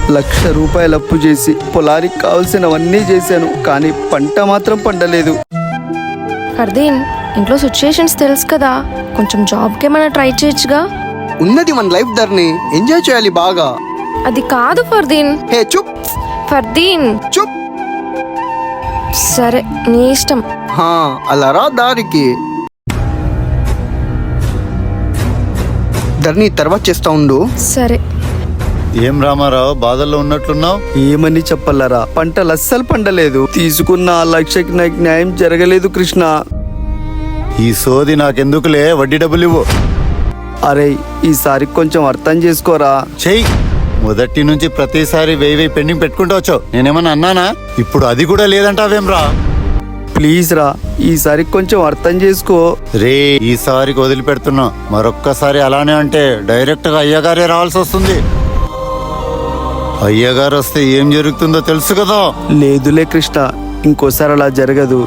1,00,000 రూపాయలు అప్పు చేసి పొలానికి కావాల్సినవన్నీ చేశాను, కానీ పంట మాత్రం పండలేదు. ఫర్దీన్, ఇంట్లో సిచ్యుయేషన్స్ తెలుసు కదా, కొంచెం జాబ్కి ఏమైనా ట్రై చేయొచ్చుగా. ఉన్నది మన లైఫ్ ధర్ని ఎంజాయ్ చేయాలి బాగా. అది కాదు ఫర్దీన్. హే చూప్ ఫర్దీన్ చూప్. సరే, నీ ఇష్టం. అలా రా దారికి. ధర్ని తర్వాత చేస్తా ఉండు. సరే. ఏం రామారావు, బాధల్లో ఉన్నట్లున్నావు? ఏమని చెప్పలరా, పంటలు అస్సలు పండలేదు. తీసుకున్న 1,00,000కి నాకు న్యాయం జరగలేదు కృష్ణ. ఈ సోది నాకెందుకులే, వడ్డీ డబ్బులు ఇవ్వు. అరే, ఈసారి కొంచెం అర్థం చేసుకోరా. చెయ్యి. మొదటి నుంచి ప్రతిసారి 1000 పెండింగ్ పెట్టుకుంటూ వచ్చావు. నేనేమన్నా అన్నానా? ఇప్పుడు అది కూడా లేదంటావేం రా? ప్లీజ్ రా, ఈసారి కొంచెం అర్థం చేసుకో. రే, ఈసారికి వదిలిపెడుతున్నా. మరొక్కసారి అలానే అంటే డైరెక్ట్ గా అయ్యగారే రావాల్సి వస్తుంది. అయ్యగారు వస్తే ఏం జరుగుతుందో తెలుసు కదా. లేదులే కృష్ణ, ఇంకోసారి అలా జరగదు.